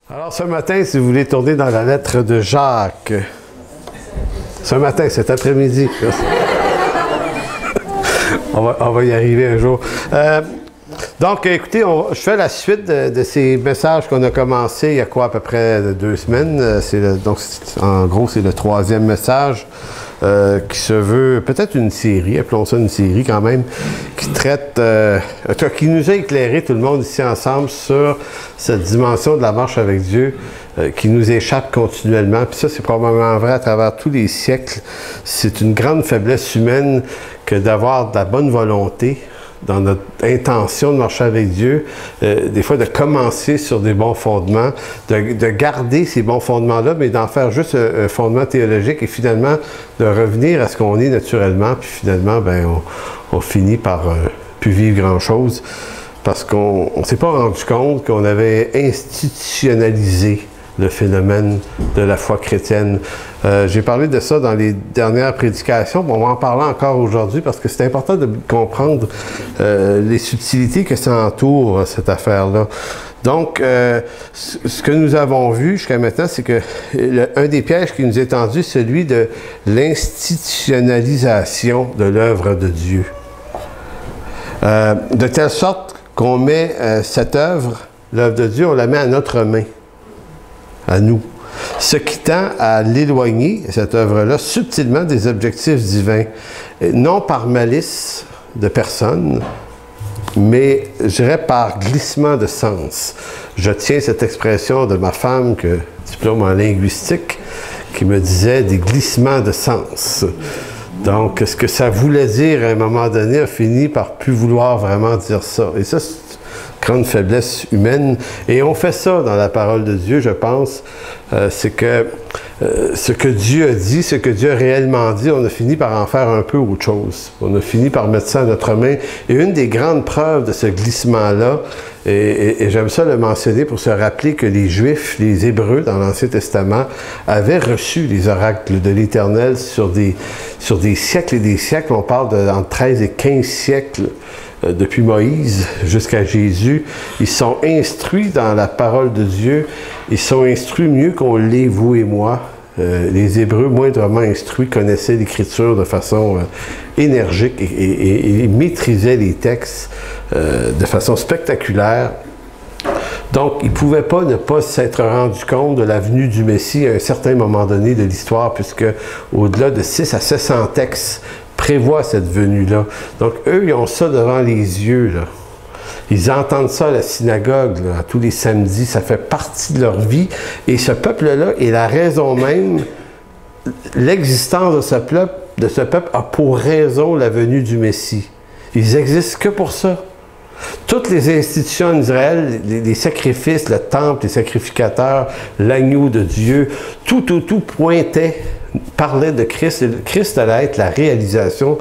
Alors ce matin, si vous voulez tourner dans la lettre de Jacques, ce matin, cet après-midi, on va y arriver un jour. Donc, écoutez, je fais la suite de ces messages qu'on a commencé il y a quoi, à peu près 2 semaines. Donc, en gros, c'est le 3e message qui se veut peut-être une série, appelons ça une série quand même, qui traite, qui nous a éclairé tout le monde ici ensemble sur cette dimension de la marche avec Dieu qui nous échappe continuellement. Puis ça, c'est probablement vrai à travers tous les siècles. C'est une grande faiblesse humaine que d'avoir de la bonne volonté dans notre intention de marcher avec Dieu, des fois de commencer sur des bons fondements, de garder ces bons fondements-là, mais d'en faire juste un fondement théologique et finalement de revenir à ce qu'on est naturellement, puis finalement, ben, on finit par plus vivre grand-chose parce qu'on ne s'est pas rendu compte qu'on avait institutionnalisé le phénomène de la foi chrétienne. J'ai parlé de ça dans les dernières prédications, on va en parler encore aujourd'hui parce que c'est important de comprendre les subtilités que ça entoure, cette affaire-là. Donc, ce que nous avons vu jusqu'à maintenant, c'est que un des pièges qui nous est tendu, c'est celui de l'institutionnalisation de l'œuvre de Dieu. De telle sorte qu'on met cette œuvre, l'œuvre de Dieu, on la met à notre main, à nous. Ce qui tend à l'éloigner, cette œuvre-là, subtilement des objectifs divins. Non par malice de personne, mais je dirais par glissement de sens. Je tiens cette expression de ma femme, diplôme en linguistique, qui me disait des glissements de sens. Donc, ce que ça voulait dire à un moment donné a fini par plus vouloir vraiment dire ça. Et ça, c'est grande faiblesse humaine. Et on fait ça dans la parole de Dieu, je pense. C'est que ce que Dieu a dit, ce que Dieu a réellement dit, on a fini par en faire un peu autre chose. On a fini par mettre ça à notre main. Et une des grandes preuves de ce glissement-là, et j'aime ça le mentionner pour se rappeler que les Juifs, les Hébreux dans l'Ancien Testament, avaient reçu les oracles de l'Éternel sur des siècles et des siècles. On parle entre 13 et 15 siècles. Depuis Moïse jusqu'à Jésus, ils sont instruits dans la parole de Dieu, ils sont instruits mieux qu'on l'est, vous et moi. Les Hébreux, moindrement instruits, connaissaient l'Écriture de façon énergique et maîtrisaient les textes de façon spectaculaire. Donc, ils ne pouvaient pas ne pas s'être rendus compte de la venue du Messie à un certain moment donné de l'histoire, puisque au-delà de 6 à 700 textes prévoit cette venue-là. Donc, eux, ils ont ça devant les yeux, là. Ils entendent ça à la synagogue, là, tous les samedis. Ça fait partie de leur vie. Et ce peuple-là est la raison même, l'existence de ce peuple a pour raison la venue du Messie. Ils n'existent que pour ça. Toutes les institutions en Israël, les sacrifices, le temple, les sacrificateurs, l'agneau de Dieu, tout pointait, parlait de Christ. Et Christ allait être la réalisation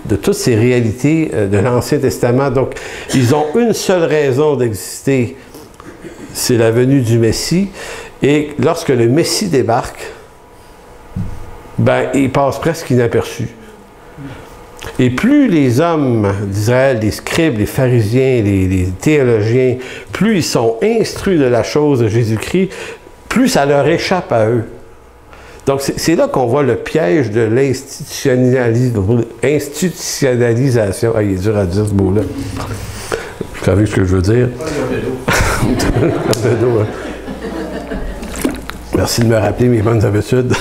de toutes ces réalités de l'Ancien Testament. Donc, ils ont une seule raison d'exister, c'est la venue du Messie. Et lorsque le Messie débarque, ben, il passe presque inaperçu. Et plus les hommes d'Israël, les scribes, les pharisiens, les théologiens, plus ils sont instruits de la chose de Jésus-Christ, plus ça leur échappe à eux. Donc, c'est là qu'on voit le piège de l'institutionnalisation. Ah, il est dur à dire ce mot-là. Vous savez ce que je veux dire? Merci de me rappeler mes bonnes habitudes.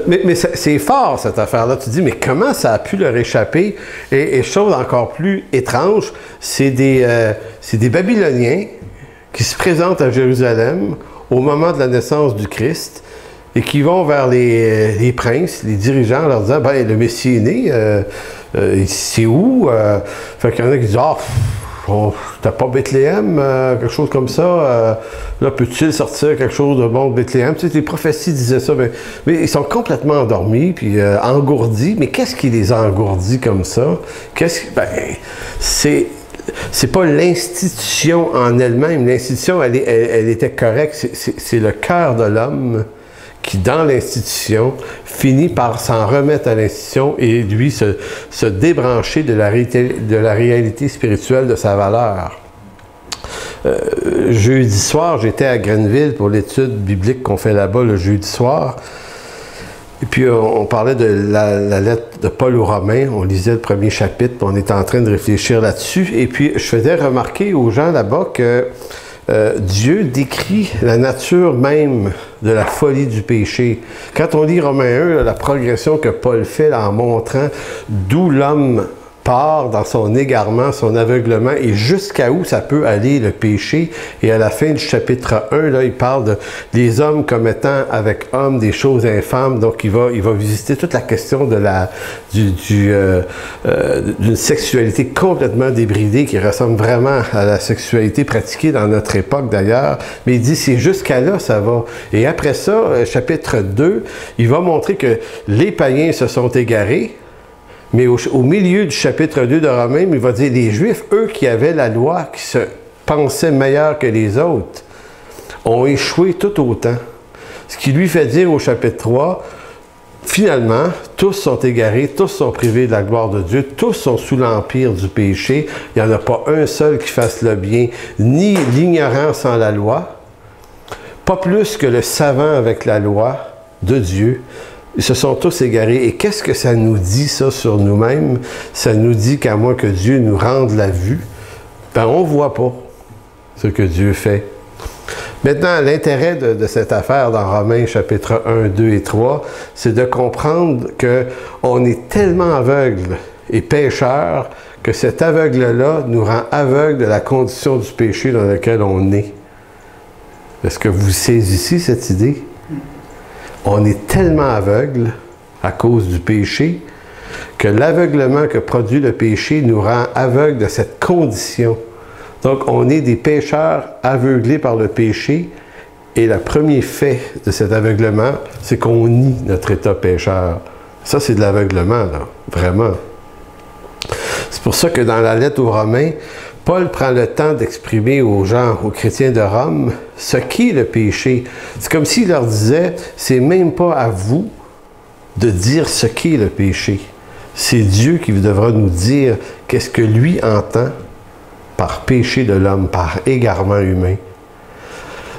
Mais c'est fort, cette affaire-là. Tu te dis, mais comment ça a pu leur échapper? Et chose encore plus étrange, c'est des Babyloniens qui se présentent à Jérusalem au moment de la naissance du Christ et qui vont vers les princes, les dirigeants, en leur disant, ben, le Messie est né, c'est où? Fait qu'il y en a qui disent, t'as pas Bethléem, quelque chose comme ça, là, peut-il sortir quelque chose de bon de Bethléem? Tu sais, les prophéties disaient ça, mais ils sont complètement endormis, puis engourdis. Mais qu'est-ce qui les a engourdis comme ça? C'est pas l'institution en elle-même. L'institution, elle était correcte. C'est le cœur de l'homme qui, dans l'institution, finit par s'en remettre à l'institution et, lui, se débrancher de la réalité spirituelle de sa valeur. Jeudi soir, j'étais à Grenville pour l'étude biblique qu'on fait là-bas le jeudi soir. Et puis, on parlait de la lettre de Paul aux Romains. On lisait le premier chapitre, puis on était en train de réfléchir là-dessus. Et puis, je faisais remarquer aux gens là-bas que Dieu décrit la nature même de la folie du péché. Quand on lit Romains 1, la progression que Paul fait là, en montrant d'où l'homme part dans son égarement, son aveuglement, et jusqu'à où ça peut aller le péché. Et à la fin du chapitre 1, là, il parle des hommes commettant avec hommes des choses infâmes. Donc, il va visiter toute la question de d'une sexualité complètement débridée qui ressemble vraiment à la sexualité pratiquée dans notre époque d'ailleurs. Mais il dit, c'est jusqu'à là, ça va. Et après ça, chapitre 2, il va montrer que les païens se sont égarés. Mais au milieu du chapitre 2 de Romains, il va dire, les Juifs, eux qui avaient la loi, qui se pensaient meilleurs que les autres, ont échoué tout autant. Ce qui lui fait dire au chapitre 3, finalement, tous sont égarés, tous sont privés de la gloire de Dieu, tous sont sous l'empire du péché. Il n'y en a pas un seul qui fasse le bien, ni l'ignorant sans la loi, pas plus que le savant avec la loi de Dieu. Ils se sont tous égarés. Et qu'est-ce que ça nous dit, ça, sur nous-mêmes? Ça nous dit qu'à moins que Dieu nous rende la vue, ben on ne voit pas ce que Dieu fait. Maintenant, l'intérêt de cette affaire dans Romains chapitre 1, 2 et 3, c'est de comprendre qu'on est tellement aveugle et pécheur que cet aveugle-là nous rend aveugle de la condition du péché dans laquelle on est. Est-ce que vous saisissez cette idée? On est tellement aveugle à cause du péché que l'aveuglement que produit le péché nous rend aveugle de cette condition. Donc, on est des pécheurs aveuglés par le péché et le premier fait de cet aveuglement, c'est qu'on nie notre état pécheur. Ça, c'est de l'aveuglement, là, vraiment. C'est pour ça que dans la lettre aux Romains, Paul prend le temps d'exprimer aux gens, aux chrétiens de Rome, ce qu'est le péché. C'est comme s'il leur disait, c'est même pas à vous de dire ce qu'est le péché. C'est Dieu qui devra nous dire qu'est-ce que lui entend par péché de l'homme, par égarement humain.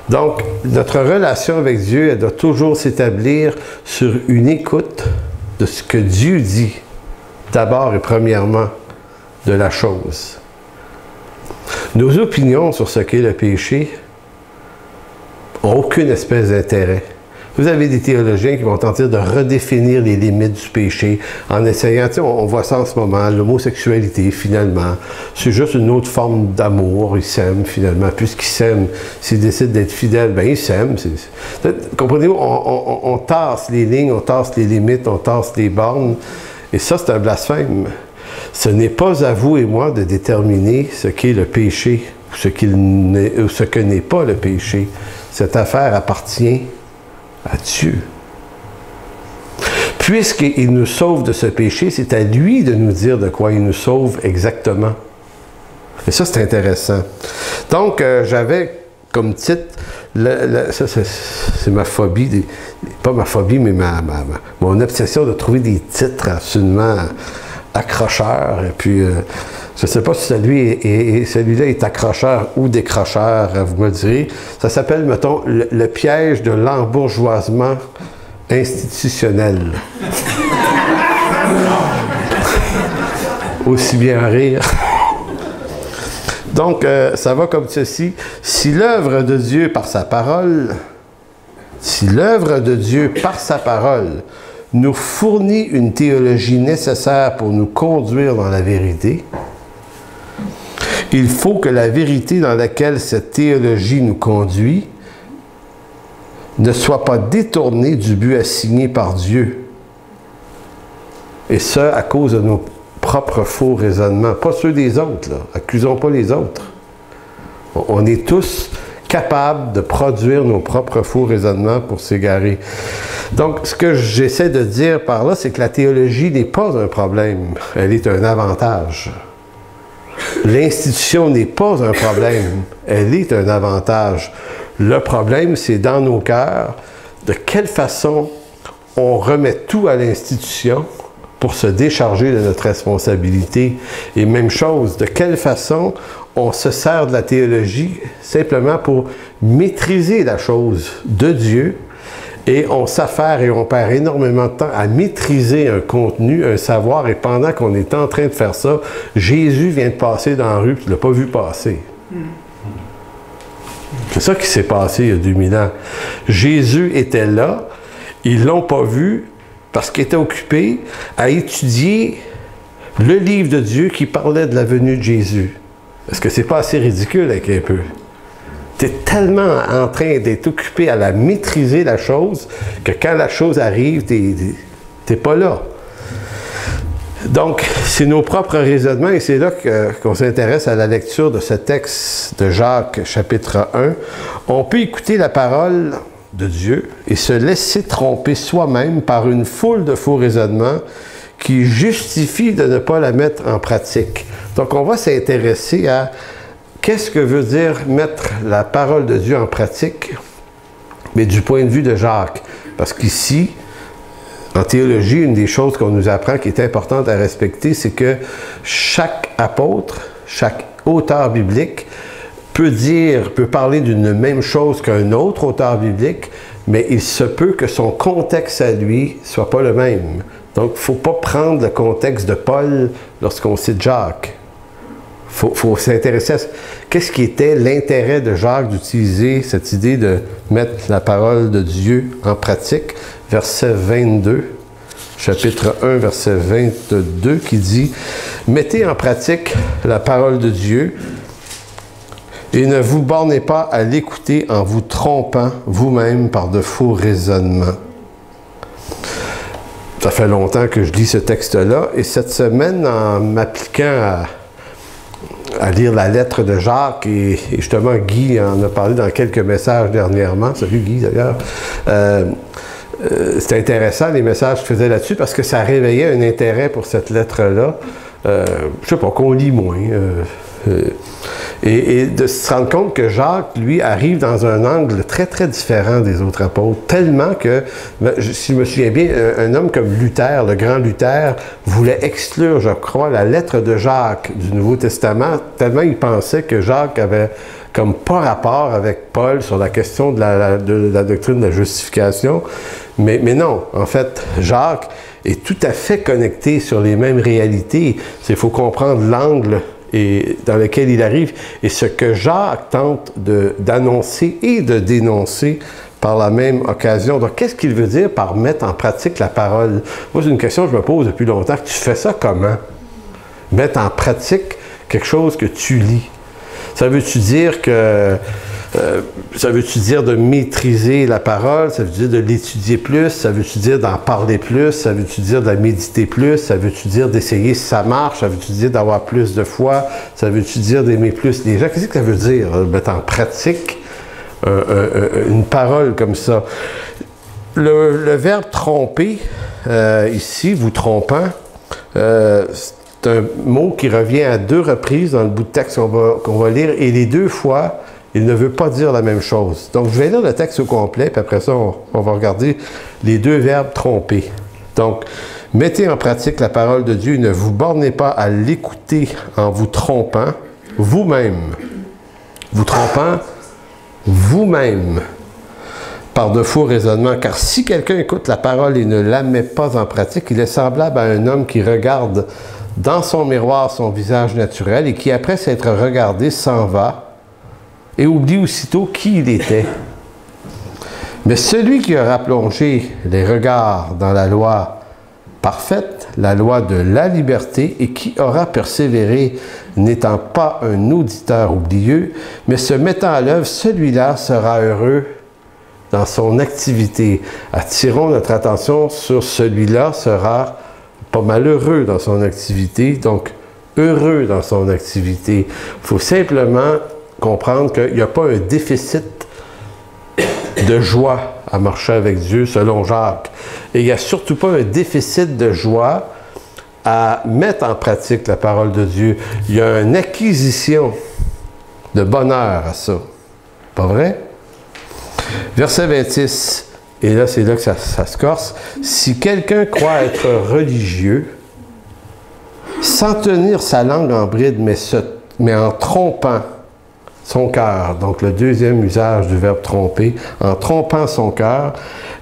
Donc, notre relation avec Dieu, elle doit toujours s'établir sur une écoute de ce que Dieu dit, d'abord et premièrement, de la chose. Nos opinions sur ce qu'est le péché n'ont aucune espèce d'intérêt. Vous avez des théologiens qui vont tenter de redéfinir les limites du péché en essayant, on voit ça en ce moment, l'homosexualité finalement, c'est juste une autre forme d'amour, ils s'aiment finalement, puisqu'ils s'aiment, s'ils décident d'être fidèles, ben ils s'aiment. Comprenez-vous, on tasse les lignes, on tasse les limites, on tasse les bornes, et ça c'est un blasphème. Ce n'est pas à vous et moi de déterminer ce qu'est le péché ou ce que n'est pas le péché. Cette affaire appartient à Dieu. Puisqu'il nous sauve de ce péché, c'est à lui de nous dire de quoi il nous sauve exactement. Et ça, c'est intéressant. Donc, j'avais comme titre, ça c'est ma phobie, pas ma phobie, mais mon obsession de trouver des titres absolument accrocheur, et puis je ne sais pas si celui-là est accrocheur ou décrocheur, vous me le direz. Ça s'appelle, mettons, le piège de l'embourgeoisement institutionnel. Aussi bien rire. Donc, ça va comme ceci. Si l'œuvre de Dieu par sa parole, nous fournit une théologie nécessaire pour nous conduire dans la vérité, il faut que la vérité dans laquelle cette théologie nous conduit ne soit pas détournée du but assigné par Dieu. Et ça, à cause de nos propres faux raisonnements, pas ceux des autres, là. Accusons pas les autres. On est tous capables de produire nos propres faux raisonnements pour s'égarer. Donc, ce que j'essaie de dire par là, c'est que la théologie n'est pas un problème, elle est un avantage. L'institution n'est pas un problème, elle est un avantage. Le problème, c'est dans nos cœurs, de quelle façon on remet tout à l'institution pour se décharger de notre responsabilité. Et même chose, de quelle façon on se sert de la théologie simplement pour maîtriser la chose de Dieu et on s'affaire et on perd énormément de temps à maîtriser un contenu, un savoir, et pendant qu'on est en train de faire ça, Jésus vient de passer dans la rue, tu ne l'as pas vu passer. C'est ça qui s'est passé il y a 2000 ans. Jésus était là, ils ne l'ont pas vu parce qu'il était occupé à étudier le livre de Dieu qui parlait de la venue de Jésus. Est-ce que c'est pas assez ridicule avec un peu? Tu es tellement en train d'être occupé à la maîtriser, la chose, que quand la chose arrive, tu n'es pas là. Donc, c'est nos propres raisonnements et c'est là qu'on s'intéresse à la lecture de ce texte de Jacques, chapitre 1. On peut écouter la parole de Dieu et se laisser tromper soi-même par une foule de faux raisonnements qui justifient de ne pas la mettre en pratique. Donc, on va s'intéresser à qu'est-ce que veut dire mettre la parole de Dieu en pratique, mais du point de vue de Jacques. Parce qu'ici, en théologie, une des choses qu'on nous apprend qui est importante à respecter, c'est que chaque apôtre, chaque auteur biblique peut parler d'une même chose qu'un autre auteur biblique, mais il se peut que son contexte à lui ne soit pas le même. Donc, il ne faut pas prendre le contexte de Paul lorsqu'on cite Jacques. Il faut s'intéresser à qu'est-ce qui était l'intérêt de Jacques d'utiliser cette idée de mettre la parole de Dieu en pratique. Verset 22, chapitre 1, verset 22, qui dit « Mettez en pratique la parole de Dieu et ne vous bornez pas à l'écouter en vous trompant vous-même par de faux raisonnements. » Ça fait longtemps que je lis ce texte-là et cette semaine, en m'appliquant à lire la lettre de Jacques, et justement Guy en a parlé dans quelques messages dernièrement, salut Guy d'ailleurs, c'était intéressant les messages qu'il faisait là-dessus parce que ça réveillait un intérêt pour cette lettre-là, je sais pas, qu'on lit moins, et de se rendre compte que Jacques, lui, arrive dans un angle très, très différent des autres apôtres, tellement que, si je me souviens bien, un homme comme Luther, le grand Luther, voulait exclure, je crois, la lettre de Jacques du Nouveau Testament, tellement il pensait que Jacques avait comme pas rapport avec Paul sur la question de la doctrine de la justification. Mais non, en fait, Jacques est tout à fait connecté sur les mêmes réalités. Il faut comprendre l'angle dans lequel il arrive, et ce que Jacques tente d'annoncer et de dénoncer par la même occasion. Donc, qu'est-ce qu'il veut dire par mettre en pratique la parole? Moi, c'est une question que je me pose depuis longtemps. Tu fais ça comment? Mettre en pratique quelque chose que tu lis. Ça veut-tu dire que... ça veut-tu dire de maîtriser la parole? Ça veut dire de l'étudier plus? Ça veut-tu dire d'en parler plus? Ça veut-tu dire de la méditer plus? Ça veut-tu dire d'essayer si ça marche? Ça veut-tu dire d'avoir plus de foi? Ça veut-tu dire d'aimer plus les gens? Qu'est-ce que ça veut dire, mettre en pratique une parole comme ça? Le verbe tromper, ici, vous trompant, c'est un mot qui revient à 2 reprises dans le bout de texte qu'on va lire, et les 2 fois, il ne veut pas dire la même chose. Donc, je vais lire le texte au complet, puis après ça, on va regarder les 2 verbes tromper. Donc, mettez en pratique la parole de Dieu, ne vous bornez pas à l'écouter en vous trompant vous-même. Vous trompant vous-même par de faux raisonnements. Car si quelqu'un écoute la parole et ne la met pas en pratique, il est semblable à un homme qui regarde dans son miroir son visage naturel et qui, après s'être regardé, s'en va et oublie aussitôt qui il était. Mais celui qui aura plongé les regards dans la loi parfaite, la loi de la liberté, et qui aura persévéré, n'étant pas un auditeur oublieux, mais se mettant à l'œuvre, celui-là sera heureux dans son activité. Attirons notre attention sur celui-là sera pas malheureux dans son activité, donc heureux dans son activité. Il faut simplement comprendre qu'il n'y a pas un déficit de joie à marcher avec Dieu, selon Jacques. Et il n'y a surtout pas un déficit de joie à mettre en pratique la parole de Dieu. Il y a une acquisition de bonheur à ça. Pas vrai? Verset 26, et là, c'est là que ça se corse. « Si quelqu'un croit être religieux, sans tenir sa langue en bride, mais se mais en trompant son cœur. Donc, le deuxième usage du verbe tromper, en trompant son cœur,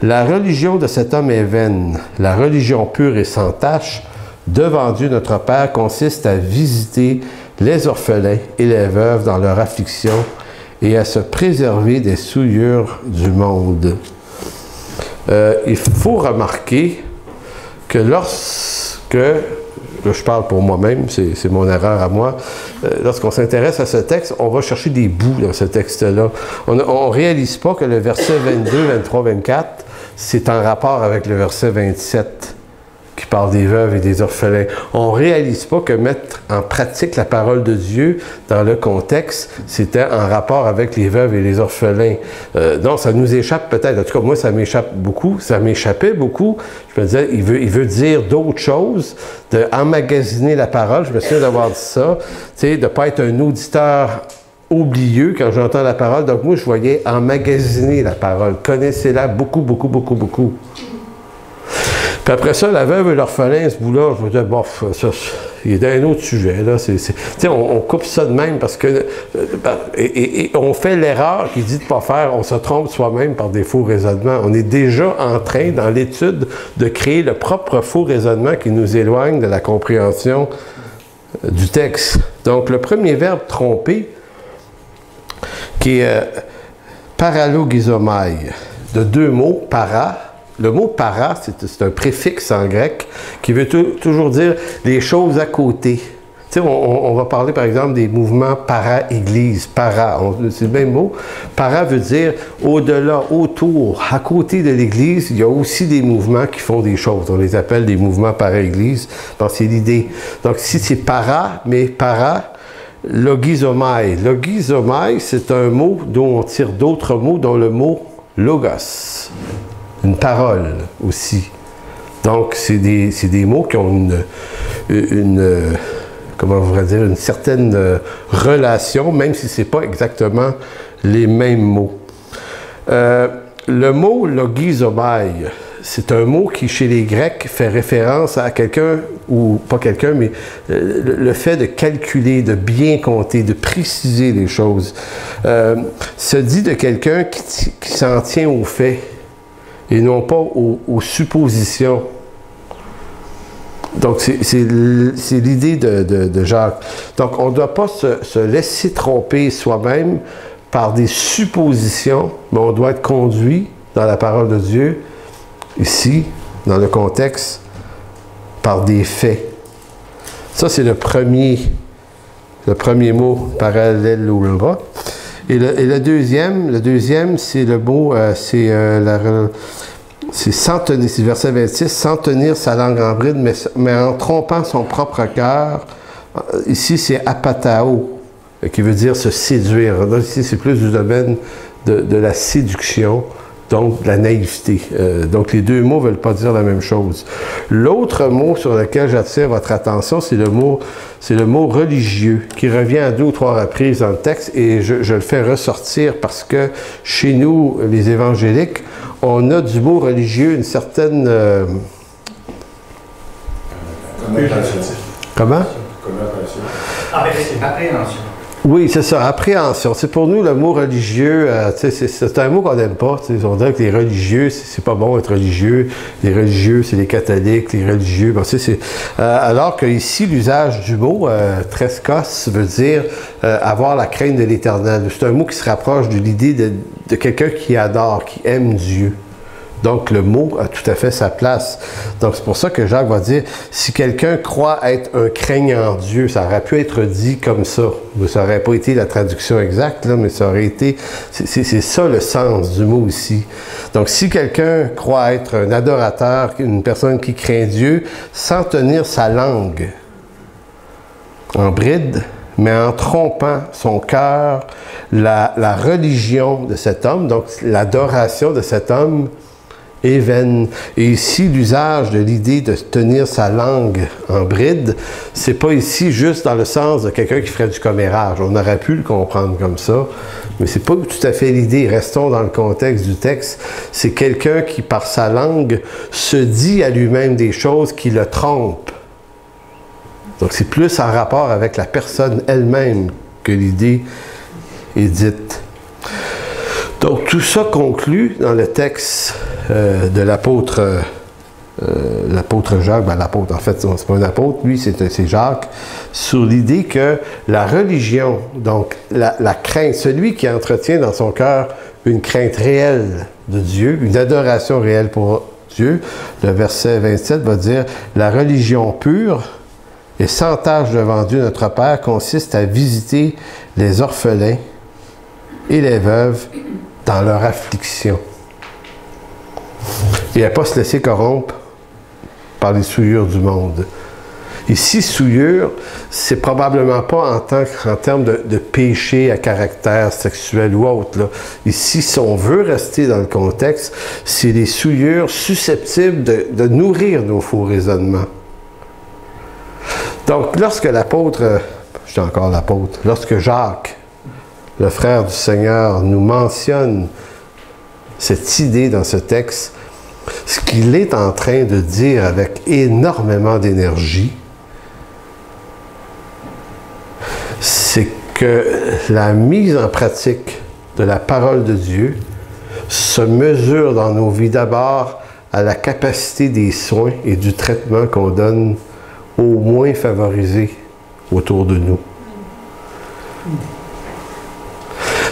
la religion de cet homme est vaine. La religion pure et sans tache devant Dieu notre Père consiste à visiter les orphelins et les veuves dans leur affliction et à se préserver des souillures du monde. Il faut remarquer que lorsque, là je parle pour moi-même, c'est mon erreur à moi, lorsqu'on s'intéresse à ce texte, on va chercher des bouts dans ce texte-là. On ne réalise pas que le verset 22, 23, 24, c'est en rapport avec le verset 27 qui parle des veuves et des orphelins. On ne réalise pas que mettre en pratique la parole de Dieu dans le contexte, c'était en rapport avec les veuves et les orphelins. Non, ça nous échappe peut-être. En tout cas, moi, ça m'échappe beaucoup. Ça m'échappait beaucoup. Je me disais, il veut dire d'autres choses, d'emmagasiner la parole. Je me souviens d'avoir dit ça. Tu sais, de ne pas être un auditeur oublieux quand j'entends la parole. Donc, moi, je voyais emmagasiner la parole. Connaissez-la beaucoup, beaucoup, beaucoup, beaucoup. Puis après ça, la veuve et l'orphelin, ce bout-là, je me disais, bof, ça, il est un autre sujet, là. Tu sais, on coupe ça de même parce que... Et on fait l'erreur qu'il dit de ne pas faire. On se trompe soi-même par des faux raisonnements. On est déjà en train, dans l'étude, de créer le propre faux raisonnement qui nous éloigne de la compréhension du texte. Donc, le premier verbe « tromper », qui est paralogizomai, de deux mots, para. Le mot para, c'est un préfixe en grec qui veut toujours dire les choses à côté. Tu sais, on va parler par exemple des mouvements para-église, para, c'est le même mot. Para veut dire au-delà, autour, à côté de l'église, il y a aussi des mouvements qui font des choses. On les appelle des mouvements para-église. Donc c'est l'idée. Donc si c'est para, mais para, logizomai. Logizomai, c'est un mot dont on tire d'autres mots, dont le mot logos. Une parole aussi. Donc, c'est des mots qui ont comment on pourrait dire, une certaine relation, même si ce n'est pas exactement les mêmes mots. Le mot logizomai, c'est un mot qui, chez les Grecs, fait référence à quelqu'un, ou pas quelqu'un, mais le fait de calculer, de bien compter, de préciser les choses. Se dit de quelqu'un qui s'en tient aux faits, et non pas aux suppositions. Donc, c'est l'idée de Jacques. Donc, on ne doit pas se laisser tromper soi-même par des suppositions, mais on doit être conduit dans la parole de Dieu, ici, dans le contexte, par des faits. Ça, c'est le premier mot, parallèle. Et le deuxième, c'est le mot, c'est sans tenir, c'est verset 26, sans tenir sa langue en bride, mais en trompant son propre cœur. Ici, c'est apatao, qui veut dire se séduire. Donc, ici, c'est plus du domaine de la séduction, donc de la naïveté. Donc, les deux mots ne veulent pas dire la même chose. L'autre mot sur lequel j'attire votre attention, c'est le mot religieux, qui revient à 2 ou 3 reprises dans le texte, et je le fais ressortir parce que chez nous, les évangéliques, on a du mot religieux une certaine... Comment? Appréhension. Oui, c'est ça, appréhension. C'est pour nous le mot religieux, c'est un mot qu'on n'aime pas. On dirait que les religieux, c'est pas bon être religieux. Les religieux, c'est les catholiques, les religieux. Bon, alors que ici, l'usage du mot treskos veut dire avoir la crainte de l'Éternel. C'est un mot qui se rapproche de l'idée de quelqu'un qui adore, qui aime Dieu. Donc, le mot a tout à fait sa place. Donc, c'est pour ça que Jacques va dire, si quelqu'un croit être un craignant Dieu, ça aurait pu être dit comme ça. Ça n'aurait pas été la traduction exacte, là, mais ça aurait été... C'est ça le sens du mot ici. Donc, si quelqu'un croit être un adorateur, une personne qui craint Dieu, sans tenir sa langue en bride, mais en trompant son cœur, la religion de cet homme, donc l'adoration de cet homme, est vaine. Et ici, l'usage de l'idée de tenir sa langue en bride, c'est pas ici juste dans le sens de quelqu'un qui ferait du commérage. On aurait pu le comprendre comme ça, mais c'est pas tout à fait l'idée. Restons dans le contexte du texte. C'est quelqu'un qui, par sa langue, se dit à lui-même des choses qui le trompent. Donc c'est plus en rapport avec la personne elle-même que l'idée est dite. Donc tout ça conclut dans le texte de l'apôtre Jacques, l'apôtre, en fait, c'est pas un apôtre, lui, c'est Jacques, sur l'idée que la religion, donc la crainte, celui qui entretient dans son cœur une crainte réelle de Dieu, une adoration réelle pour Dieu, le verset 27 va dire « La religion pure et sans tache devant Dieu notre Père consiste à visiter les orphelins et les veuves dans leur affliction. » Et à ne pas se laisser corrompre par les souillures du monde. Ici, souillure, c'est probablement pas en termes de péché à caractère sexuel ou autre. Là. Ici, si on veut rester dans le contexte, c'est les souillures susceptibles de nourrir nos faux raisonnements. Donc, lorsque l'apôtre, je dis encore l'apôtre, lorsque Jacques, le frère du Seigneur, nous mentionne cette idée dans ce texte, ce qu'il est en train de dire avec énormément d'énergie, c'est que la mise en pratique de la parole de Dieu se mesure dans nos vies d'abord à la capacité des soins et du traitement qu'on donne aux moins favorisés autour de nous.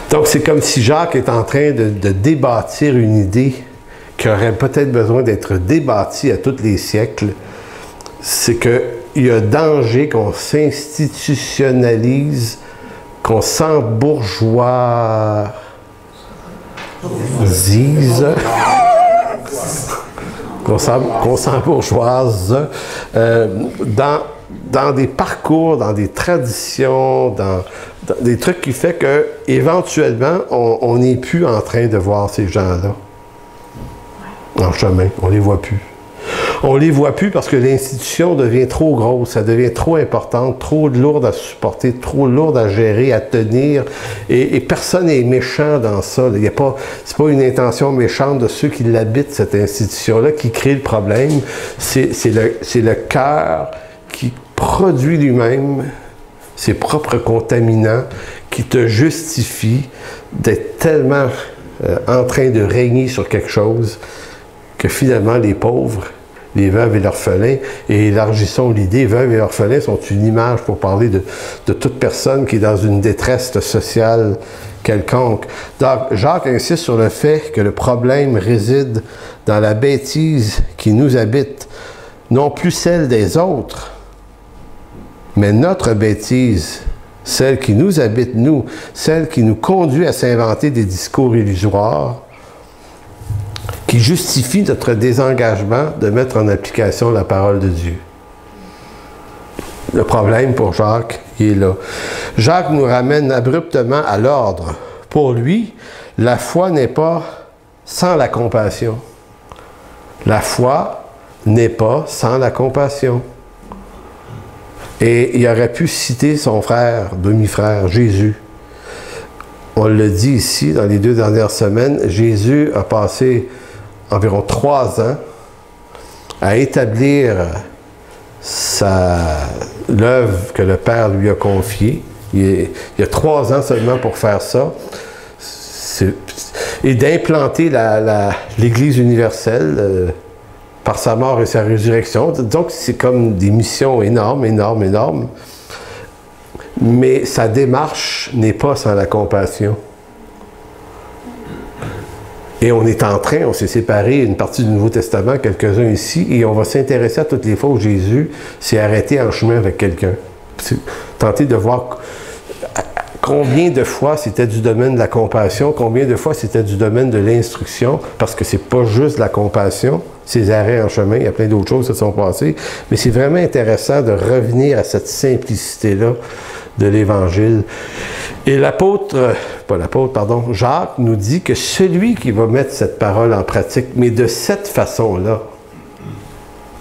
Donc c'est comme si Jacques est en train de débâtir une idée qui aurait peut-être besoin d'être débattu à tous les siècles, c'est qu'il y a danger qu'on s'institutionnalise, qu'on s'embourgeoisise, qu'on s'embourgeoise dans des parcours, dans des traditions, dans des trucs qui fait que éventuellement on n'est plus en train de voir ces gens-là en chemin, on les voit plus. On les voit plus parce que l'institution devient trop grosse, ça devient trop importante, trop lourde à supporter, trop lourde à gérer, à tenir, et personne n'est méchant dans ça. C'est pas une intention méchante de ceux qui l'habitent, cette institution-là, qui crée le problème. C'est le cœur qui produit lui-même ses propres contaminants, qui te justifie d'être tellement en train de régner sur quelque chose que finalement les pauvres, les veuves et l'orphelin, et élargissons l'idée, veuves et orphelins sont une image pour parler de toute personne qui est dans une détresse sociale quelconque. Donc, Jacques insiste sur le fait que le problème réside dans la bêtise qui nous habite, non plus celle des autres, mais notre bêtise, celle qui nous habite, nous, celle qui nous conduit à s'inventer des discours illusoires, qui justifie notre désengagement de mettre en application la parole de Dieu. Le problème pour Jacques, il est là. Jacques nous ramène abruptement à l'ordre. Pour lui, la foi n'est pas sans la compassion. La foi n'est pas sans la compassion. Et il aurait pu citer son frère, demi-frère, Jésus. On le dit ici, dans les 2 dernières semaines, Jésus a passé environ 3 ans à établir l'œuvre que le Père lui a confiée. Il y a 3 ans seulement pour faire ça. Et d'implanter l'Église universelle par sa mort et sa résurrection. Donc, c'est comme des missions énormes, énormes, énormes. Mais sa démarche n'est pas sans la compassion. Et on est en train, on s'est séparé une partie du Nouveau Testament, quelques-uns ici, et on va s'intéresser à toutes les fois où Jésus s'est arrêté en chemin avec quelqu'un. Tenter de voir combien de fois c'était du domaine de la compassion, combien de fois c'était du domaine de l'instruction, parce que c'est pas juste la compassion, ces arrêts en chemin, il y a plein d'autres choses qui se sont passées, mais c'est vraiment intéressant de revenir à cette simplicité-là de l'Évangile. Et Jacques nous dit que celui qui va mettre cette parole en pratique, mais de cette façon-là,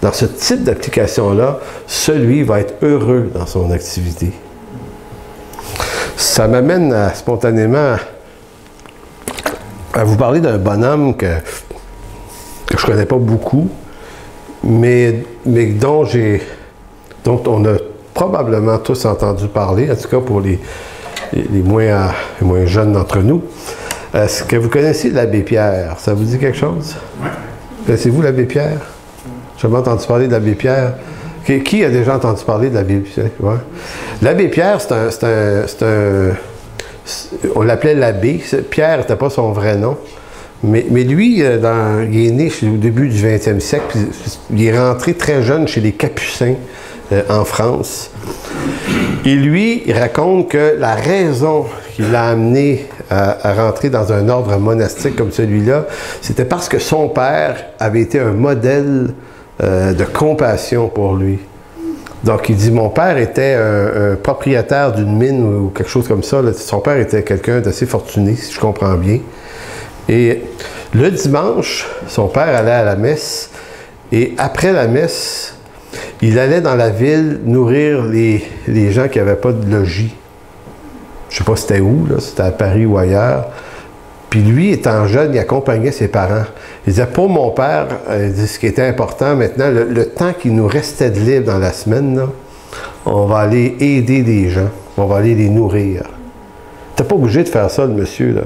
dans ce type d'application-là, celui va être heureux dans son activité. Ça m'amène spontanément à vous parler d'un bonhomme que je ne connais pas beaucoup, mais dont on a probablement tous entendu parler, en tout cas pour les moins jeunes d'entre nous. Est-ce que vous connaissez l'abbé Pierre? Ça vous dit quelque chose? Oui. Connaissez-vous l'abbé Pierre? J'ai jamais entendu parler de l'abbé Pierre. Qui a déjà entendu parler de l'abbé Pierre? Ouais. L'abbé Pierre, on l'appelait l'abbé. Pierre n'était pas son vrai nom. Mais lui, il est né au début du 20e siècle. Puis il est rentré très jeune chez les Capucins en France. Et lui, il raconte que la raison qui l'a amené à rentrer dans un ordre monastique comme celui-là, c'était parce que son père avait été un modèle de compassion pour lui. Donc, il dit, mon père était un propriétaire d'une mine ou quelque chose comme ça. Là. Son père était quelqu'un d'assez fortuné, si je comprends bien. Et le dimanche, son père allait à la messe. Et après la messe, il allait dans la ville nourrir les gens qui n'avaient pas de logis. Je ne sais pas c'était où, là, c'était à Paris ou ailleurs. Puis lui, étant jeune, il accompagnait ses parents. Il disait, pour mon père, ce qui était important maintenant, le temps qui nous restait de libre dans la semaine, là, on va aller aider les gens, on va aller les nourrir. Tu n'es pas obligé de faire ça, le monsieur, là.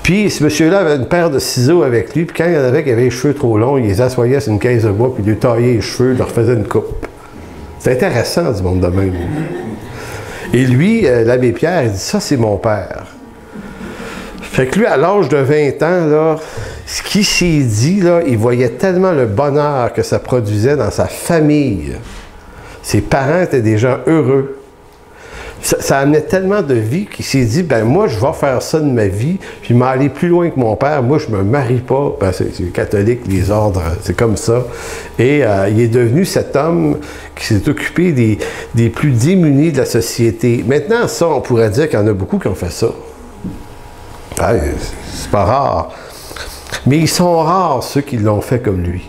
Puis ce monsieur-là avait une paire de ciseaux avec lui, puis quand il y en avait qui avaient les cheveux trop longs, il les assoyait sur une caisse de bois, puis il lui taillait les cheveux, il leur faisait une coupe. C'est intéressant, du monde de même. Et lui, l'abbé Pierre, il dit, ça, c'est mon père. Fait que lui, à l'âge de 20 ans, là, ce qu'il s'est dit, là, il voyait tellement le bonheur que ça produisait dans sa famille. Ses parents étaient des gens heureux. Ça amenait tellement de vie qu'il s'est dit, ben moi, je vais faire ça de ma vie, puis m'aller plus loin que mon père. Moi, je me marie pas. Ben, c'est catholique, les ordres, c'est comme ça. Et il est devenu cet homme qui s'est occupé des plus démunis de la société. Maintenant, ça, on pourrait dire qu'il y en a beaucoup qui ont fait ça. Ben, c'est pas rare. Mais ils sont rares, ceux qui l'ont fait comme lui.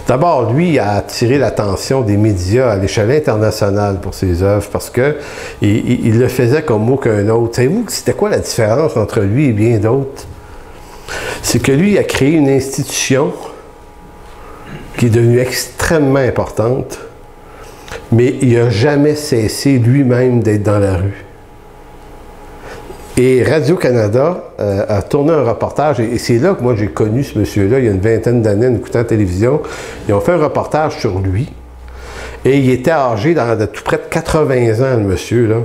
D'abord, lui a attiré l'attention des médias à l'échelle internationale pour ses œuvres parce que il le faisait comme aucun autre. Savez-vous c'était quoi la différence entre lui et bien d'autres? C'est que lui a créé une institution qui est devenue extrêmement importante, mais il n'a jamais cessé lui-même d'être dans la rue. Et Radio-Canada a tourné un reportage, et c'est là que moi j'ai connu ce monsieur-là, il y a une vingtaine d'années, en écoutant la télévision. Ils ont fait un reportage sur lui. Et il était âgé de tout près de 80 ans, le monsieur, là.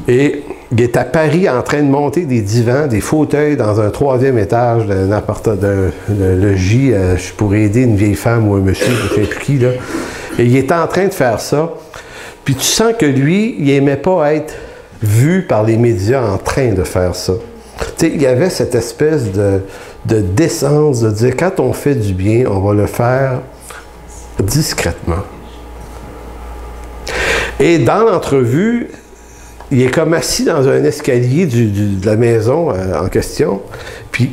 Et il est à Paris en train de monter des divans, des fauteuils dans un 3e étage d'un logis pour aider une vieille femme ou un monsieur, je ne sais plus qui, là. Et il est en train de faire ça. Puis tu sens que lui, il n'aimait pas être vu par les médias en train de faire ça. Tu sais, il y avait cette espèce de décence de dire, quand on fait du bien, on va le faire discrètement. Et dans l'entrevue, il est comme assis dans un escalier de la maison en question, puis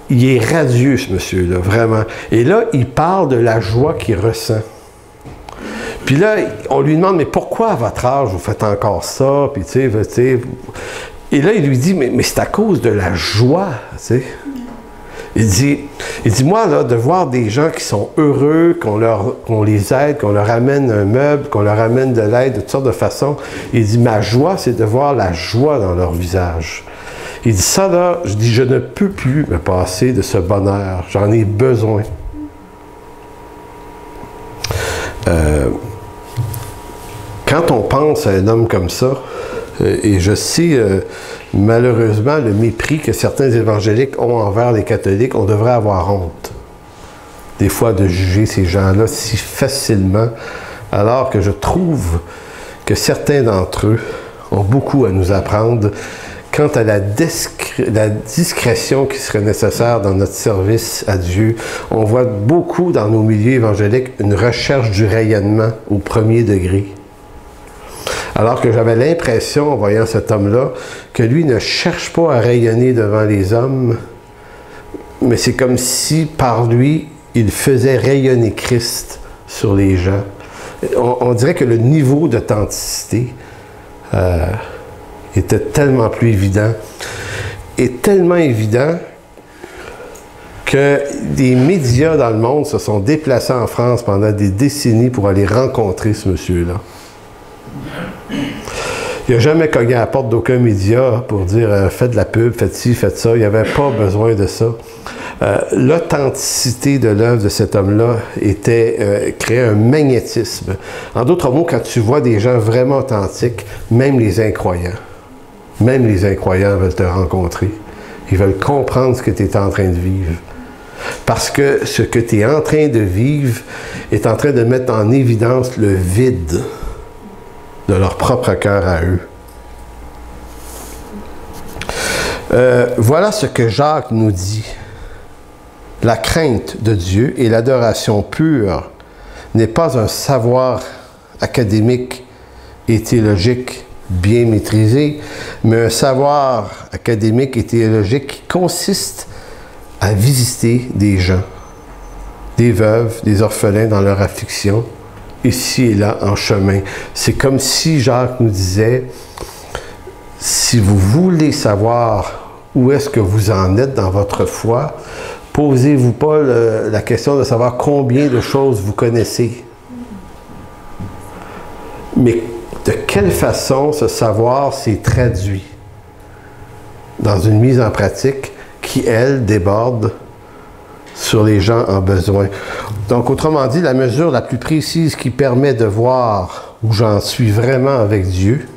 il est radieux, ce monsieur-là, vraiment. Et là, il parle de la joie qu'il ressent. Puis là, on lui demande, mais pourquoi à votre âge vous faites encore ça? Puis tu sais, et là, il lui dit, mais c'est à cause de la joie, tu sais. Il dit, moi, là, de voir des gens qui sont heureux, qu'on les aide, qu'on leur amène un meuble, qu'on leur amène de l'aide de toutes sortes de façons, il dit, ma joie, c'est de voir la joie dans leur visage. Il dit, ça, là, je ne peux plus me passer de ce bonheur. J'en ai besoin. Quand on pense à un homme comme ça, et je sais malheureusement le mépris que certains évangéliques ont envers les catholiques, on devrait avoir honte des fois de juger ces gens-là si facilement, alors que je trouve que certains d'entre eux ont beaucoup à nous apprendre quant à la discrétion qui serait nécessaire dans notre service à Dieu. On voit beaucoup dans nos milieux évangéliques une recherche du rayonnement au premier degré. Alors que j'avais l'impression, en voyant cet homme-là, que lui ne cherche pas à rayonner devant les hommes, mais c'est comme si, par lui, il faisait rayonner Christ sur les gens. On dirait que le niveau d'authenticité était tellement plus évident, et tellement évident que des médias dans le monde se sont déplacés en France pendant des décennies pour aller rencontrer ce monsieur-là. Il n'a jamais cogné à la porte d'aucun média pour dire faites de la pub, faites ci, faites ça. Il n'y avait pas besoin de ça. L'authenticité de l'œuvre de cet homme-là créait un magnétisme. En d'autres mots, quand tu vois des gens vraiment authentiques, même les incroyants veulent te rencontrer. Ils veulent comprendre ce que tu es en train de vivre. Parce que ce que tu es en train de vivre est en train de mettre en évidence le vide de leur propre cœur à eux. Voilà ce que Jacques nous dit. La crainte de Dieu et l'adoration pure n'est pas un savoir académique et théologique bien maîtrisé, mais un savoir académique et théologique qui consiste à visiter des gens, des veuves, des orphelins dans leur affliction, ici et là en chemin. C'est comme si Jacques nous disait, si vous voulez savoir où est-ce que vous en êtes dans votre foi, posez-vous pas la question de savoir combien de choses vous connaissez. Mais de quelle façon ce savoir s'est traduit dans une mise en pratique qui, elle, déborde sur les gens en besoin. Donc, autrement dit, la mesure la plus précise qui permet de voir où j'en suis vraiment avec Dieu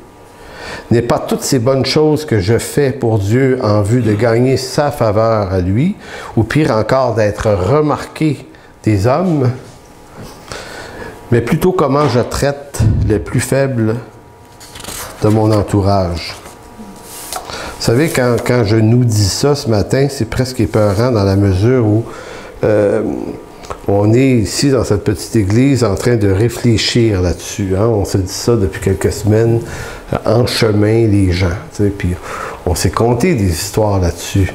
n'est pas toutes ces bonnes choses que je fais pour Dieu en vue de gagner sa faveur à lui, ou pire encore, d'être remarqué des hommes, mais plutôt comment je traite les plus faibles de mon entourage. Vous savez, quand je nous dis ça ce matin, c'est presque épeurant dans la mesure où on est ici dans cette petite église en train de réfléchir là-dessus. Hein? On se dit ça depuis quelques semaines, en chemin les gens. Puis on s'est conté des histoires là-dessus.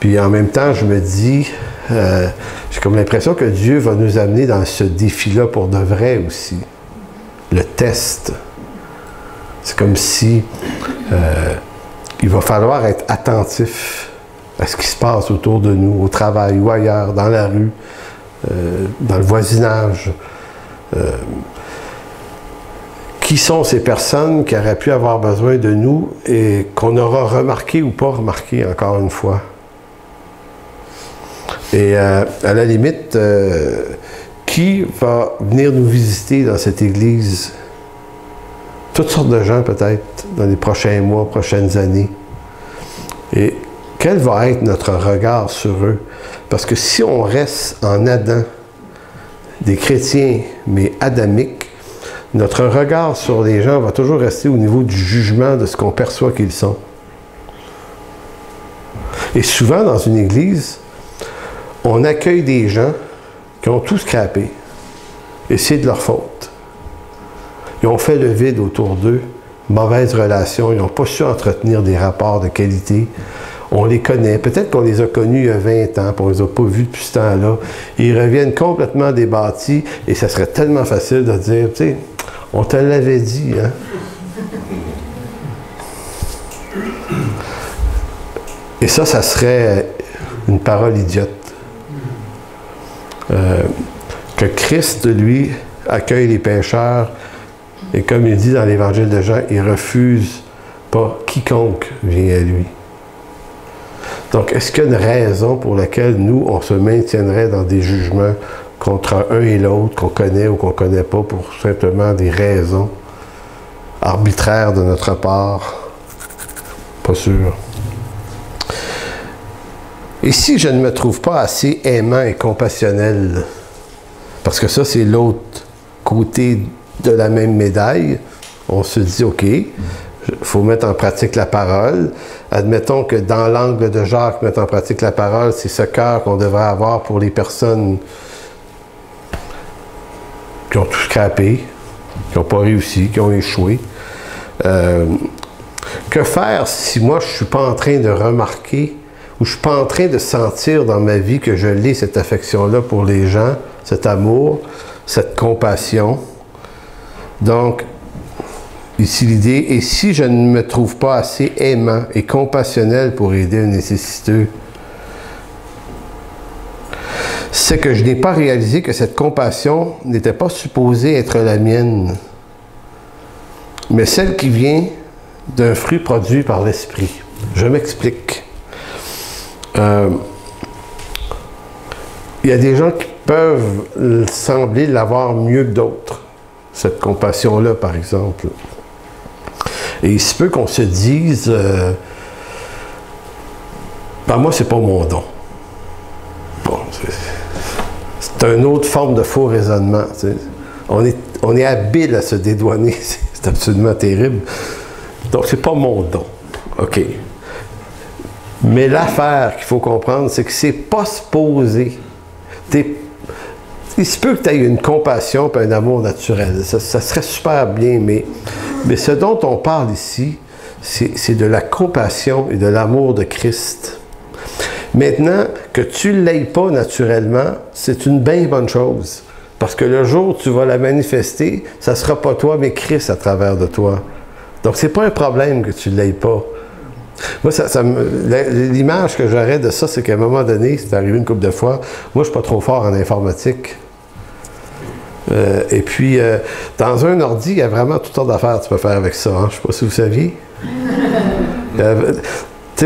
Puis en même temps, je me dis, j'ai comme l'impression que Dieu va nous amener dans ce défi-là pour de vrai aussi. Le test. C'est comme si il va falloir être attentif à ce qui se passe autour de nous, au travail ou ailleurs, dans la rue, dans le voisinage. Qui sont ces personnes qui auraient pu avoir besoin de nous et qu'on aura remarqué ou pas remarqué, encore une fois? Et à la limite, qui va venir nous visiter dans cette église? Toutes sortes de gens peut-être dans les prochains mois, prochaines années. Et quel va être notre regard sur eux? Parce que si on reste en Adam, des chrétiens, mais adamiques, notre regard sur les gens va toujours rester au niveau du jugement de ce qu'on perçoit qu'ils sont. Et souvent, dans une église, on accueille des gens qui ont tout scrappé. Et c'est de leur faute. Ils ont fait le vide autour d'eux, mauvaise relation, ils n'ont pas su entretenir des rapports de qualité. On les connaît. Peut-être qu'on les a connus il y a 20 ans, puis on ne les a pas vus depuis ce temps-là. Ils reviennent complètement débâtis, et ça serait tellement facile de dire, tu sais, on te l'avait dit, hein? Et ça serait une parole idiote. Que Christ, lui, accueille les pécheurs, et comme il dit dans l'Évangile de Jean, il refuse pas quiconque vient à lui. Donc, est-ce qu'il y a une raison pour laquelle nous, on se maintiendrait dans des jugements contre un et l'autre, qu'on connaît ou qu'on ne connaît pas, pour simplement des raisons arbitraires de notre part? Pas sûr. Et si je ne me trouve pas assez aimant et compassionnel, parce que ça, c'est l'autre côté de la même médaille, on se dit, OK, il faut mettre en pratique la parole. Admettons que dans l'angle de Jacques, mettre en pratique la parole, c'est ce cœur qu'on devrait avoir pour les personnes qui ont tout scrappé, qui n'ont pas réussi, qui ont échoué. Que faire si moi, je ne suis pas en train de remarquer ou je ne suis pas en train de sentir dans ma vie que je l'ai, cette affection-là pour les gens, cet amour, cette compassion? Donc, ici l'idée, et si je ne me trouve pas assez aimant et compassionnel pour aider un nécessiteux, c'est que je n'ai pas réalisé que cette compassion n'était pas supposée être la mienne, mais celle qui vient d'un fruit produit par l'Esprit. Je m'explique. Il y a des gens qui peuvent sembler l'avoir mieux que d'autres. Cette compassion-là, par exemple. Et il se peut qu'on se dise, ben moi, c'est pas mon don. Bon, c'est une autre forme de faux raisonnement. On est habile à se dédouaner. C'est absolument terrible. Donc, c'est pas mon don. OK. Mais l'affaire qu'il faut comprendre, c'est que c'est pas supposé. Il se peut que tu aies une compassion et un amour naturel. Ça serait super bien, mais ce dont on parle ici, c'est de la compassion et de l'amour de Christ. Maintenant, que tu ne l'aies pas naturellement, c'est une bien bonne chose. Parce que le jour où tu vas la manifester, ça ne sera pas toi, mais Christ à travers de toi. Donc, ce n'est pas un problème que tu ne l'aies pas. Moi, l'image que j'aurais de ça, c'est qu'à un moment donné, c'est arrivé une couple de fois, moi, je ne suis pas trop fort en informatique. Et puis, dans un ordi, il y a vraiment toutes sortes d'affaires que tu peux faire avec ça. Hein? Je ne sais pas si vous saviez.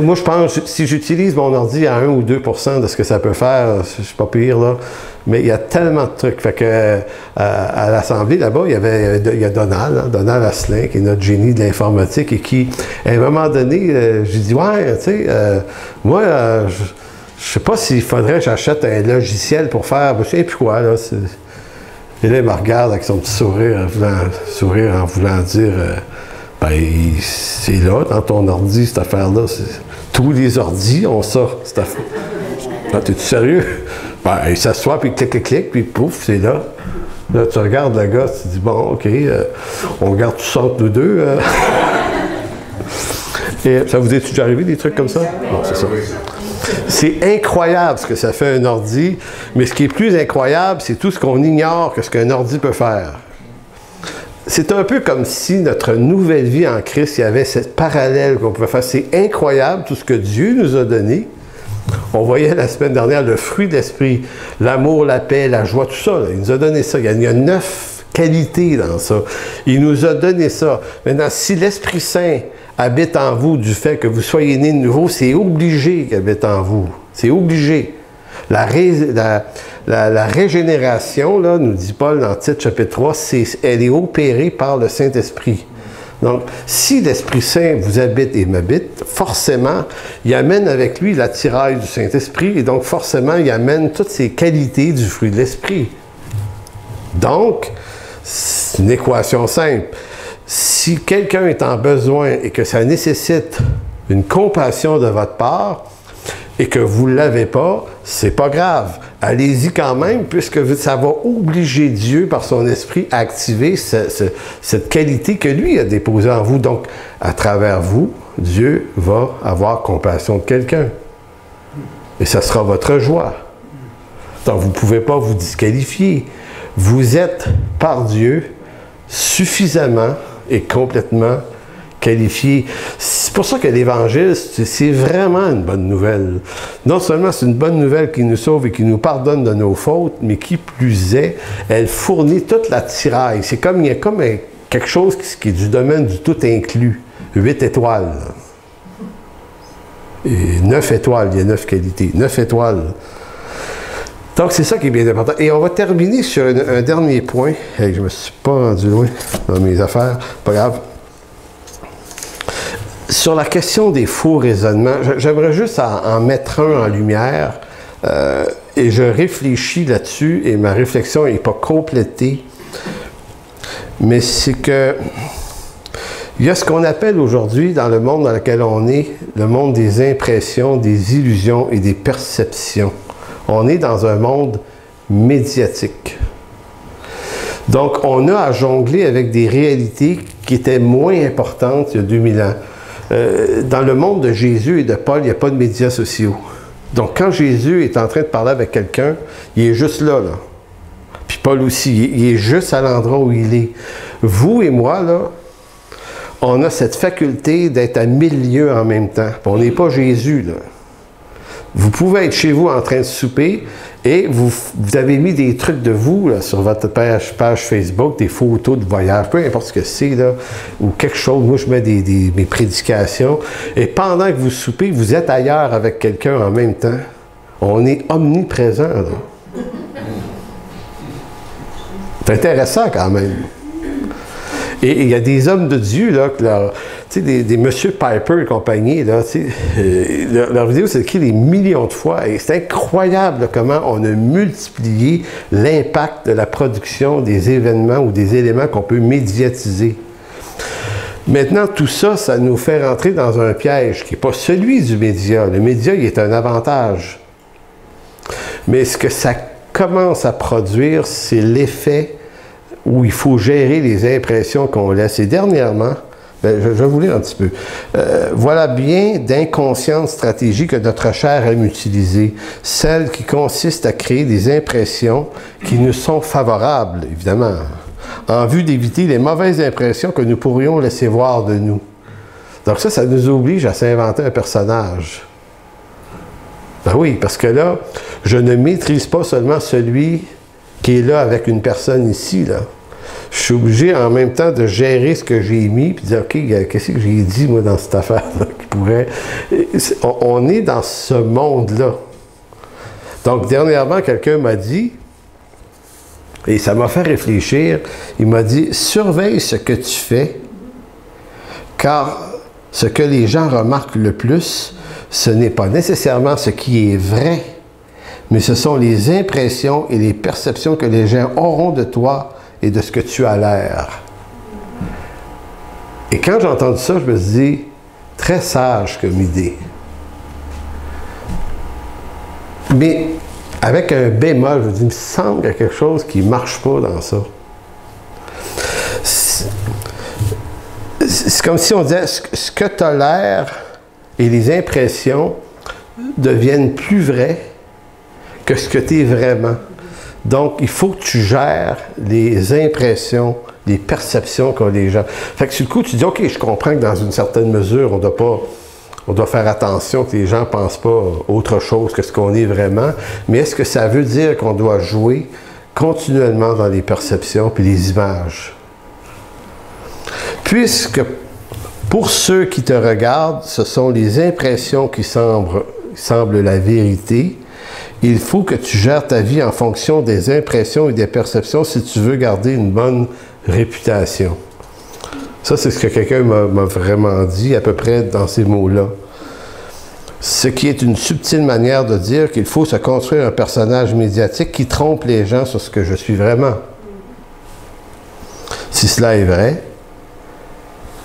Moi, je pense, si j'utilise mon ordi à 1 ou 2 % de ce que ça peut faire, je suis pas pire, là. Mais il y a tellement de trucs. Fait que, à l'Assemblée, là-bas, il y a Donald, hein, Donald Asselin, qui est notre génie de l'informatique et qui, à un moment donné, j'ai dit, ouais, tu sais, moi, je sais pas s'il faudrait que j'achète un logiciel pour faire, je sais plus quoi, là. Et là, il me regarde avec son petit sourire en voulant dire, ben, c'est là, dans ton ordi, cette affaire-là. Tous les ordis ont ça, cette affaire. Ah, t'es-tu sérieux? Ben, il s'assoit, puis il clique, puis pouf, c'est là. Là, tu regardes le gars, tu te dis, bon, OK, on regarde tout ça entre nous deux. Et ça vous est déjà arrivé, des trucs comme ça? Bon, c'est ça. C'est incroyable ce que ça fait un ordi, mais ce qui est plus incroyable, c'est tout ce qu'on ignore que ce qu'un ordi peut faire. C'est un peu comme si notre nouvelle vie en Christ, il y avait cette parallèle qu'on pouvait faire. C'est incroyable tout ce que Dieu nous a donné. On voyait la semaine dernière le fruit de l'esprit, l'amour, la paix, la joie, tout ça. Là. Il nous a donné ça. Il y a 9 qualités dans ça. Il nous a donné ça. Maintenant, si l'Esprit Saint habite en vous du fait que vous soyez nés de nouveau, c'est obligé qu'il habite en vous. C'est obligé. La régénération, là, nous dit Paul dans Tite chapitre 3, elle est opérée par le Saint-Esprit. Donc, si l'Esprit Saint vous habite et m'habite, forcément, il amène avec lui l'attirail du Saint-Esprit et donc forcément, il amène toutes ces qualités du fruit de l'Esprit. Donc, c'est une équation simple. Si quelqu'un est en besoin et que ça nécessite une compassion de votre part et que vous ne l'avez pas, c'est pas grave. Allez-y quand même, puisque ça va obliger Dieu, par son esprit, à activer cette qualité que lui a déposée en vous. Donc, à travers vous, Dieu va avoir compassion de quelqu'un. Et ça sera votre joie. Donc, vous ne pouvez pas vous disqualifier. Vous êtes, par Dieu, suffisamment et complètement qualifié. C'est pour ça que l'Évangile, c'est vraiment une bonne nouvelle. Non seulement c'est une bonne nouvelle qui nous sauve et qui nous pardonne de nos fautes, mais qui plus est, elle fournit toute l'attirail. C'est comme, il y a comme quelque chose qui est du domaine du tout inclus. 8 étoiles. Et 9 étoiles, il y a 9 qualités. 9 étoiles. Donc, c'est ça qui est bien important. Et on va terminer sur un dernier point. Hey, je ne me suis pas rendu loin dans mes affaires. Pas grave. Sur la question des faux raisonnements, j'aimerais juste en mettre un en lumière. Et je réfléchis là-dessus et ma réflexion n'est pas complétée. Mais c'est que il y a ce qu'on appelle aujourd'hui, dans le monde dans lequel on est, le monde des impressions, des illusions et des perceptions. On est dans un monde médiatique. Donc, on a à jongler avec des réalités qui étaient moins importantes il y a 2000 ans. Dans le monde de Jésus et de Paul, il n'y a pas de médias sociaux. Donc, quand Jésus est en train de parler avec quelqu'un, il est juste là. Puis Paul aussi, il est juste à l'endroit où il est. Vous et moi, là, on a cette faculté d'être à 1000 lieues en même temps. On n'est pas Jésus, là. Vous pouvez être chez vous en train de souper et vous avez mis des trucs de vous là, sur votre page Facebook, des photos de voyage, peu importe ce que c'est, là, ou quelque chose. Moi, je mets mes prédications. Et pendant que vous soupez, vous êtes ailleurs avec quelqu'un en même temps. On est omniprésent. Là. C'est intéressant quand même. Et il y a des hommes de Dieu, là, des Monsieur Piper et compagnie, là, leur vidéo s'est écrit des millions de fois. Et c'est incroyable là, comment on a multiplié l'impact de la production des événements ou des éléments qu'on peut médiatiser. Maintenant, tout ça, ça nous fait rentrer dans un piège qui n'est pas celui du média. Le média, il est un avantage. Mais ce que ça commence à produire, c'est l'effet où il faut gérer les impressions qu'on laisse. Et dernièrement, je vais vous lire un petit peu. Voilà bien d'inconscientes stratégies que notre chair aime utiliser. Celles qui consistent à créer des impressions qui nous sont favorables, évidemment, en vue d'éviter les mauvaises impressions que nous pourrions laisser voir de nous. Donc ça nous oblige à s'inventer un personnage. Ben oui, parce que là, je ne maîtrise pas seulement celui qui est là avec une personne ici, là. Je suis obligé en même temps de gérer ce que j'ai mis, puis de dire, OK, qu'est-ce que j'ai dit, moi, dans cette affaire-là, qui pourrait... On est dans ce monde-là. Donc, dernièrement, quelqu'un m'a dit, et ça m'a fait réfléchir, il m'a dit, surveille ce que tu fais, car ce que les gens remarquent le plus, ce n'est pas nécessairement ce qui est vrai, mais ce sont les impressions et les perceptions que les gens auront de toi et de ce que tu as l'air. Et quand j'ai entendu ça, je me suis dit, très sage comme idée. Mais avec un bémol, je me dis, il me semble qu'il y a quelque chose qui ne marche pas dans ça. C'est comme si on disait, ce que tu as l'air et les impressions deviennent plus vraies que ce que tu es vraiment. Donc, il faut que tu gères les impressions, les perceptions qu'ont les gens. Fait que sur le coup, tu dis, OK, je comprends que dans une certaine mesure, on doit faire attention que les gens ne pensent pas autre chose que ce qu'on est vraiment. Mais est-ce que ça veut dire qu'on doit jouer continuellement dans les perceptions puis les images? Puisque pour ceux qui te regardent, ce sont les impressions qui semblent la vérité, il faut que tu gères ta vie en fonction des impressions et des perceptions si tu veux garder une bonne réputation. Ça, c'est ce que quelqu'un m'a vraiment dit, à peu près dans ces mots-là. Ce qui est une subtile manière de dire qu'il faut se construire un personnage médiatique qui trompe les gens sur ce que je suis vraiment. Si cela est vrai,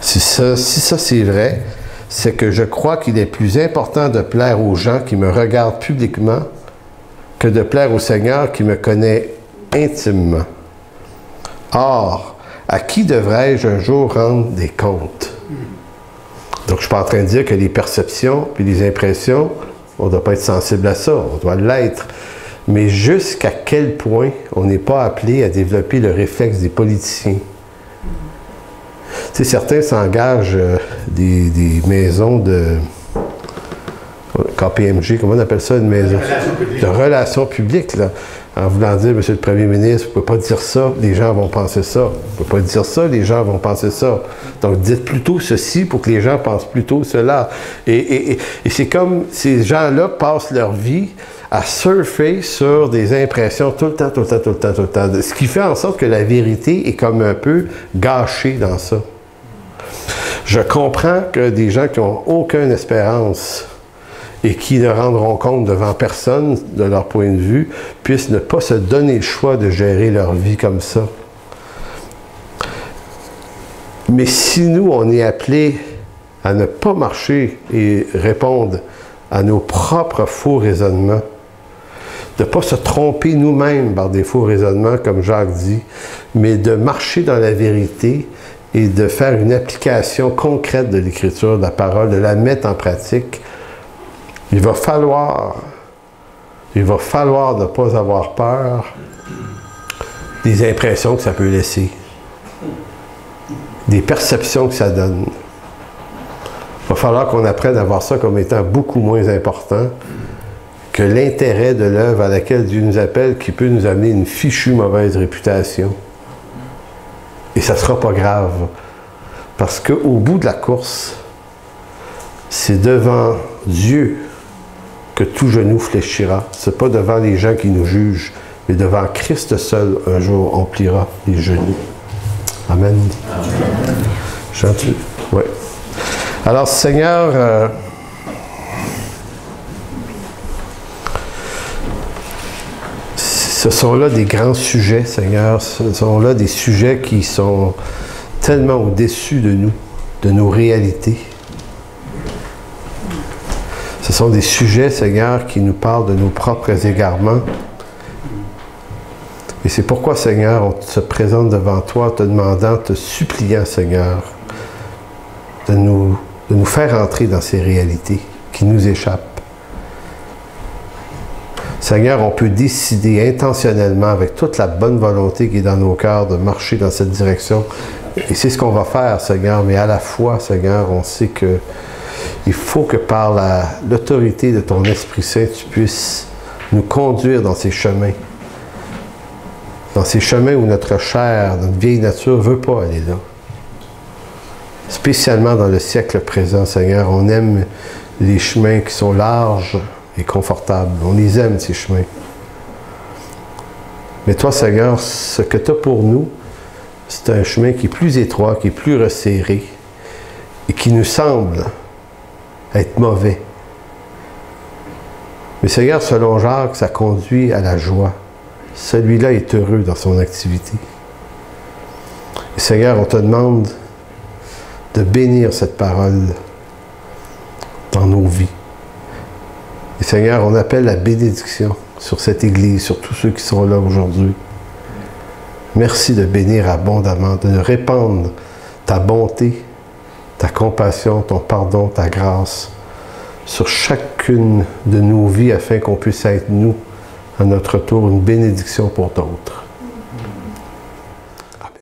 si ça c'est vrai, c'est que je crois qu'il est plus important de plaire aux gens qui me regardent publiquement que de plaire au Seigneur qui me connaît intimement. Or, à qui devrais-je un jour rendre des comptes? Donc, je ne suis pas en train de dire que les perceptions et les impressions, on ne doit pas être sensible à ça, on doit l'être. Mais jusqu'à quel point on n'est pas appelé à développer le réflexe des politiciens? Tu sais, certains s'engagent des maisons de... KPMG, comment on appelle ça, une maison de relations publiques, là, en voulant dire, Monsieur le Premier ministre, vous ne pouvez pas dire ça, les gens vont penser ça. Vous ne pouvez pas dire ça, les gens vont penser ça. Donc, dites plutôt ceci pour que les gens pensent plutôt cela. Et c'est comme ces gens-là passent leur vie à surfer sur des impressions tout le temps. Ce qui fait en sorte que la vérité est comme un peu gâchée dans ça. Je comprends que des gens qui n'ont aucune espérance et qui ne rendront compte devant personne de leur point de vue, puissent ne pas se donner le choix de gérer leur vie comme ça. Mais si nous, on est appelés à ne pas marcher et répondre à nos propres faux raisonnements, de ne pas se tromper nous-mêmes par des faux raisonnements, comme Jacques dit, mais de marcher dans la vérité et de faire une application concrète de l'Écriture, de la parole, de la mettre en pratique, il va falloir ne pas avoir peur des impressions que ça peut laisser, des perceptions que ça donne. Il va falloir qu'on apprenne à voir ça comme étant beaucoup moins important que l'intérêt de l'œuvre à laquelle Dieu nous appelle qui peut nous amener une fichue mauvaise réputation. Et ça ne sera pas grave. Parce qu'au bout de la course, c'est devant Dieu que tout genou fléchira. Ce n'est pas devant les gens qui nous jugent, mais devant Christ seul, un jour, on pliera les genoux. Amen. Gentil. Oui. Alors, Seigneur, ce sont là des grands sujets, Seigneur. Ce sont là des sujets qui sont tellement au-dessus de nous, de nos réalités. Ce sont des sujets, Seigneur, qui nous parlent de nos propres égarements. Et c'est pourquoi, Seigneur, on se présente devant toi, te demandant, te suppliant, Seigneur, de nous faire entrer dans ces réalités qui nous échappent. Seigneur, on peut décider intentionnellement, avec toute la bonne volonté qui est dans nos cœurs, de marcher dans cette direction. Et c'est ce qu'on va faire, Seigneur, mais à la fois, Seigneur, on sait que il faut que par l'autorité de ton Esprit Saint, tu puisses nous conduire dans ces chemins. Dans ces chemins où notre chair, notre vieille nature ne veut pas aller là. Spécialement dans le siècle présent, Seigneur, on aime les chemins qui sont larges et confortables. On les aime, ces chemins. Mais toi, Seigneur, ce que tu as pour nous, c'est un chemin qui est plus étroit, qui est plus resserré et qui nous semble être mauvais. Mais Seigneur, selon Jacques, ça conduit à la joie. Celui-là est heureux dans son activité. Et Seigneur, on te demande de bénir cette parole dans nos vies. Et Seigneur, on appelle la bénédiction sur cette Église, sur tous ceux qui sont là aujourd'hui. Merci de bénir abondamment, de répandre ta bonté, ta compassion, ton pardon, ta grâce sur chacune de nos vies afin qu'on puisse être, nous, à notre tour, une bénédiction pour d'autres.